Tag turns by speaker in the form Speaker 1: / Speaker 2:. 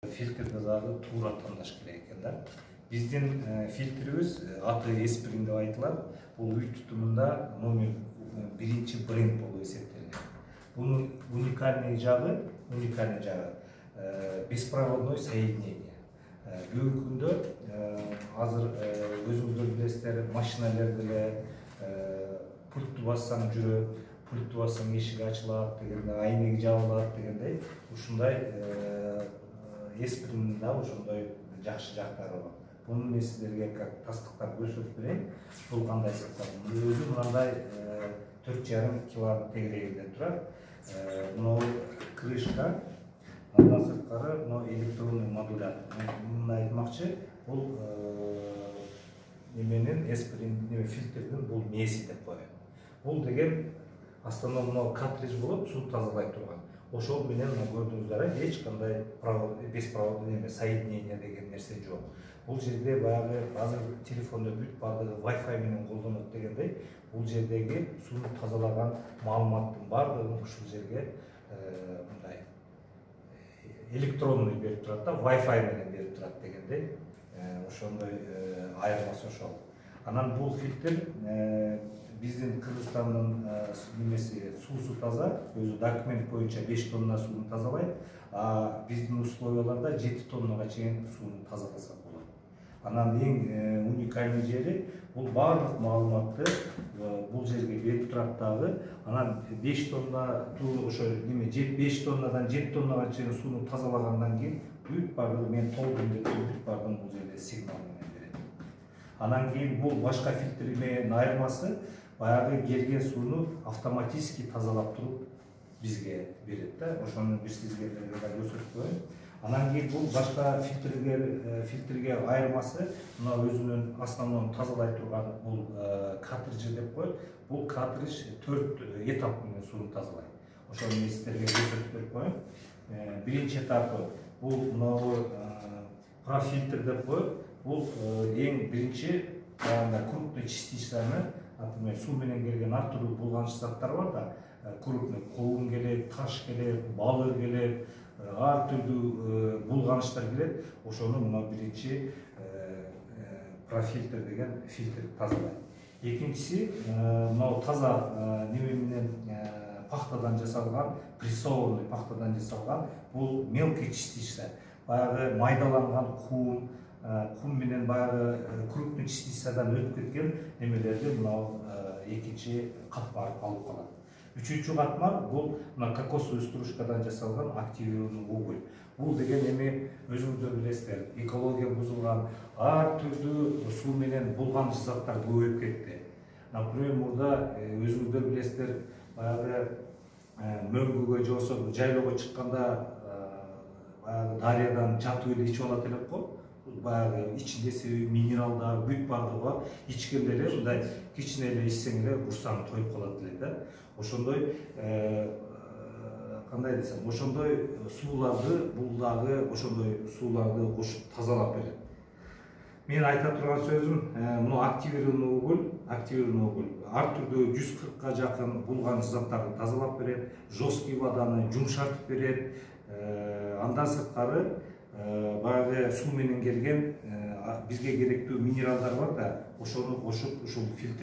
Speaker 1: Filtrді дагы туура тандаш керек экен да. Биздин фильтрибиз аты Esprin деп айтылат. Бул үй тутумунда номер 1 бренд болуп эсептелет. Бунун уникальный жагы беспроводной соединение. Бүгүнкү күндө азыр өзүңүздөр билесиздер, машиналерде эле пультту бассаң жүрөт, пультту бассаң эшик ачылат дегенде, айнеги жабылат дегендей, ушундай Esprin'in да ошондой жакшы жактары бар. Бунун мен сиздерге как тастыктап көрсөтүп берейин. Бул кандай сатат? Өзү мындай 4,5 кг тегерегинде турат. Мына крышка, андан сырткары мына электронный модулятор. Мындай айтмакчы, бул неменин Esprin фильтрдин бул мээси деп коет. Бул деген основной картридж болуп, суу тазалай турган. Ошол менен көрдүңүздөр, эч кандай беспроводный эме соединение деген нерсе жок. Бул жерде баягы азыр телефондо бүт баардыгы Wi-Fi менен колдонот дегендей, бул жердеги сууну тазалаган маалыматтын баардыгын ушул жерге мындай электронный берип турат да, Wi-Fi менен берип турат дегендей, ошондой айырмасы ошол. Анан бул фильтр биздин Кыргызстандын немеси суусу таза, өзү документ боюнча 5 тонна сууну тазалайт, а биздин условияларда 7 тоннага чейин сууну тазаласа болот. Анан эң уникальный жери бул баардык маалыматты бул жерге берип турат дагы. Анан 5 тонна ошо неме 5 тоннадан 7 тоннага чейин сууну тазалагандан кийин бүт баардыгы мен толдум деп бүт баардыгын бул жерде сигнал менен берет. Анан кийин бул башка фильтр менен айырмасы, баягы келген сууну автоматически тазалап туруп бизге берет да. Ошону бир сиздерге көрсөтүп коеюн. Анан кийин бул башка фильтрге айырмасы, мына өзүнүн основной тазалай турган бул картридж деп коет. Бул картридж 4 этап менен сууну тазалайт. Ошону мен сиздерге көрсөтүп берип коеюн. Биринчи этапы бул мына профильтр деп коет. Бул эң биринчи крупный частицаны, например, суу менен келген ар түрдүү булганыч заттар бар да, крупный коон келет, таш келет, балык келет, ар түрдүү булганычтар келет. Ошону мына биринчи профильтр деген фильтр тазалайт. Экинчиси мына таза неме менен пахтадан жасалган, прессованный пахтадан жасалган, бул мелкий частица, баягы майдаланган кум менен баягы крупный частицадан өтүп кеткен немелерди мына экинчи катмар алып калат. Үчүнчү катмар бул мына кокосовый стружкадан жасалган активированный уголь. Бул деген эми өзүңүздөр билесиздер, экология бузулган, ар түрдүү суу менен булганыч заттар көбөйүп кетти. Например, мурда өзүңүздөр билесиздер, баягы мөңгүгө же болбосо жайлоого чыкканда баягы дарыядан жатып эле ичип алат элек го. Баягы ичинде минералдар, бүт баардыгы ичкендер мындай кичине эле ичсең эле курсаң тоюп калат эле да. Ошондой кандай десем, ошондой сууларды бул дагы ошондой сууларды кошуп тазалап берет. Мен айта турган сөзүм, мына активированный уголь ар түрдүү 140га жакын булганыч заттарды тазалап берет, жесткий воданы жумшартып берет. Андан сырткары баягы суу менен келген бизге керектүү минералдар бар да, ошону кошуп ушул фильтр